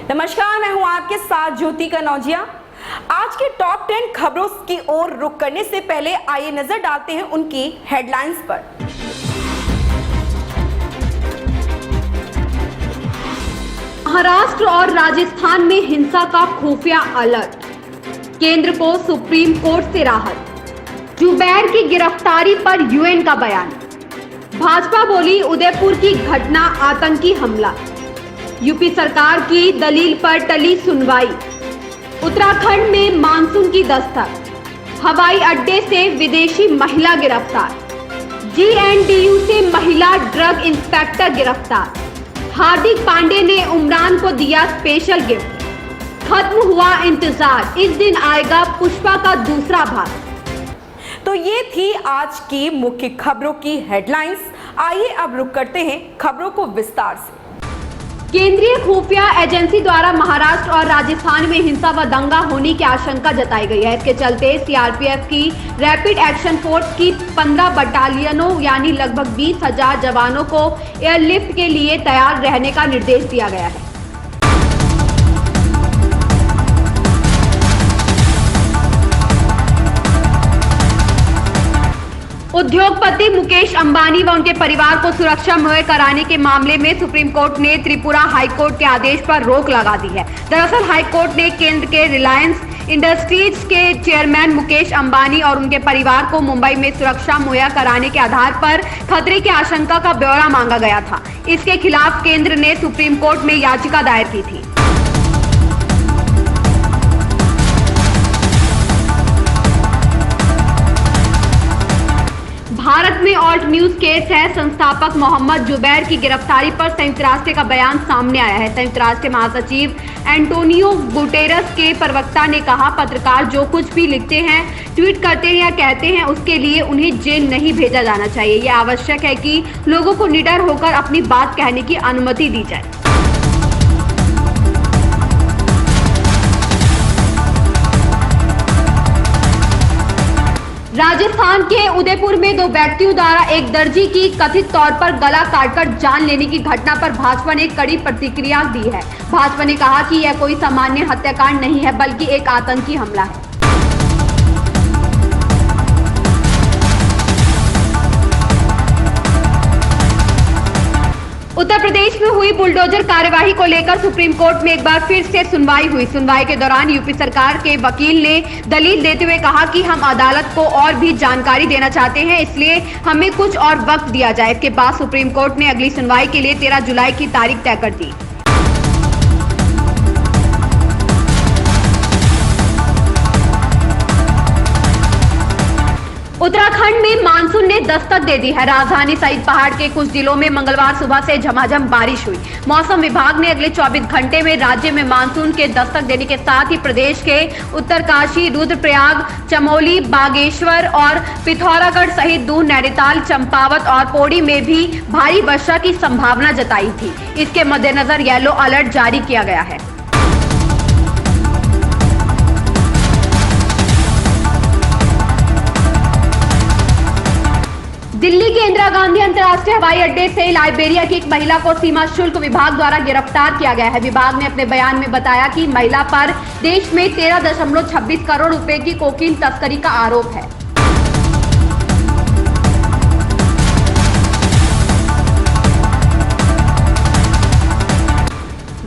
नमस्कार, मैं हूं आपके साथ ज्योति कनौजिया। आज के टॉप 10 खबरों की ओर रुख करने से पहले आइए नजर डालते हैं उनकी हेडलाइंस पर। महाराष्ट्र और राजस्थान में हिंसा का खुफिया अलर्ट, केंद्र को सुप्रीम कोर्ट से राहत। जुबैर की गिरफ्तारी पर यूएन का बयान। भाजपा बोली उदयपुर की घटना आतंकी हमला। यूपी सरकार की दलील पर टली सुनवाई। उत्तराखंड में मानसून की दस्तक। हवाई अड्डे से विदेशी महिला गिरफ्तार। जीएनडीयू से महिला ड्रग इंस्पेक्टर गिरफ्तार। हार्दिक पांडे ने उमरान को दिया स्पेशल गिफ्ट। खत्म हुआ इंतजार, इस दिन आएगा पुष्पा का दूसरा भाग। तो ये थी आज की मुख्य खबरों की हेडलाइंस। आइए अब रुक करते हैं खबरों को विस्तार से। केंद्रीय खुफिया एजेंसी द्वारा महाराष्ट्र और राजस्थान में हिंसा व दंगा होने की आशंका जताई गई है। इसके चलते सीआरपीएफ की रैपिड एक्शन फोर्स की 15 बटालियनों यानी लगभग 20,000 जवानों को एयरलिफ्ट के लिए तैयार रहने का निर्देश दिया गया है। उद्योगपति मुकेश अंबानी व उनके परिवार को सुरक्षा मुहैया कराने के मामले में सुप्रीम कोर्ट ने त्रिपुरा हाईकोर्ट के आदेश पर रोक लगा दी है। दरअसल हाईकोर्ट ने केंद्र के रिलायंस इंडस्ट्रीज के चेयरमैन मुकेश अंबानी और उनके परिवार को मुंबई में सुरक्षा मुहैया कराने के आधार पर खतरे की आशंका का ब्यौरा मांगा गया था। इसके खिलाफ केंद्र ने सुप्रीम कोर्ट में याचिका दायर की थी। भारत में ऑल्ट न्यूज केस है। संस्थापक मोहम्मद जुबैर की गिरफ्तारी पर संयुक्त राष्ट्र का बयान सामने आया है। संयुक्त राष्ट्र महासचिव एंटोनियो गुटेरस के प्रवक्ता ने कहा, पत्रकार जो कुछ भी लिखते हैं, ट्वीट करते हैं या कहते हैं, उसके लिए उन्हें जेल नहीं भेजा जाना चाहिए। यह आवश्यक है कि लोगों को निडर होकर अपनी बात कहने की अनुमति दी जाए। राजस्थान के उदयपुर में 2 व्यक्तियों द्वारा एक दर्जी की कथित तौर पर गला काटकर जान लेने की घटना पर भाजपा ने कड़ी प्रतिक्रिया दी है। भाजपा ने कहा कि यह कोई सामान्य हत्याकांड नहीं है, बल्कि एक आतंकी हमला है। उत्तर प्रदेश में हुई बुलडोजर कार्यवाही को लेकर सुप्रीम कोर्ट में एक बार फिर से सुनवाई हुई। सुनवाई के दौरान यूपी सरकार के वकील ने दलील देते हुए कहा कि हम अदालत को और भी जानकारी देना चाहते हैं, इसलिए हमें कुछ और वक्त दिया जाए। इसके बाद सुप्रीम कोर्ट ने अगली सुनवाई के लिए 13 जुलाई की तारीख तय कर दी। उत्तराखंड में मानसून ने दस्तक दे दी है। राजधानी सहित पहाड़ के कुछ जिलों में मंगलवार सुबह से झमाझम बारिश हुई। मौसम विभाग ने अगले 24 घंटे में राज्य में मानसून के दस्तक देने के साथ ही प्रदेश के उत्तरकाशी, रुद्रप्रयाग, चमोली, बागेश्वर और पिथौरागढ़ सहित दून, नैनीताल, चंपावत और पौड़ी में भी भारी वर्षा की संभावना जताई थी। इसके मद्देनजर येलो अलर्ट जारी किया गया है। दिल्ली के इंदिरा गांधी अंतर्राष्ट्रीय हवाई अड्डे से लाइबेरिया की एक महिला को सीमा शुल्क विभाग द्वारा गिरफ्तार किया गया है। विभाग ने अपने बयान में बताया कि महिला पर देश में 13.26 करोड़ रुपए की कोकीन तस्करी का आरोप है।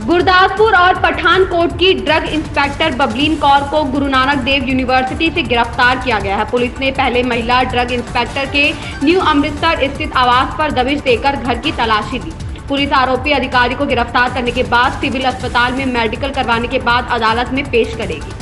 गुरदासपुर और पठानकोट की ड्रग इंस्पेक्टर बबलीन कौर को गुरु नानक देव यूनिवर्सिटी से गिरफ्तार किया गया है। पुलिस ने पहले महिला ड्रग इंस्पेक्टर के न्यू अमृतसर स्थित आवास पर दबिश देकर घर की तलाशी ली। पुलिस आरोपी अधिकारी को गिरफ्तार करने के बाद सिविल अस्पताल में मेडिकल करवाने के बाद अदालत में पेश करेगी।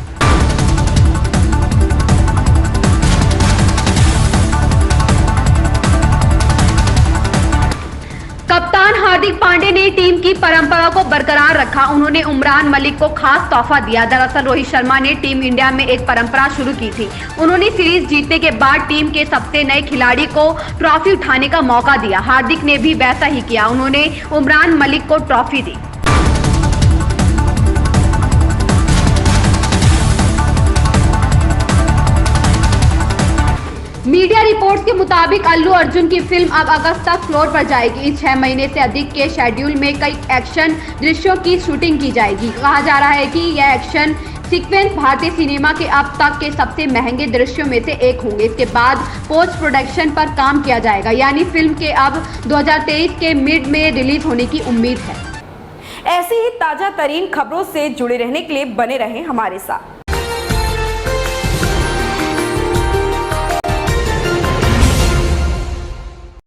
कप्तान हार्दिक पांडे ने टीम की परंपरा को बरकरार रखा। उन्होंने उमरान मलिक को खास तोहफा दिया। दरअसल रोहित शर्मा ने टीम इंडिया में एक परंपरा शुरू की थी। उन्होंने सीरीज जीतने के बाद टीम के सबसे नए खिलाड़ी को ट्रॉफी उठाने का मौका दिया। हार्दिक ने भी वैसा ही किया। उन्होंने उमरान मलिक को ट्रॉफी दी। मीडिया रिपोर्ट्स के मुताबिक अल्लू अर्जुन की फिल्म अब अगस्त तक फ्लोर पर जाएगी। 6 महीने से अधिक के शेड्यूल में कई एक्शन दृश्यों की शूटिंग की जाएगी। कहा जा रहा है कि यह एक्शन सीक्वेंस भारतीय सिनेमा के अब तक के सबसे महंगे दृश्यों में से एक होंगे। इसके बाद पोस्ट प्रोडक्शन पर काम किया जाएगा, यानी फिल्म के अब 2023 के मिड में रिलीज होने की उम्मीद है। ऐसी ही ताजा तरीन खबरों से जुड़े रहने के लिए बने रहें हमारे साथ।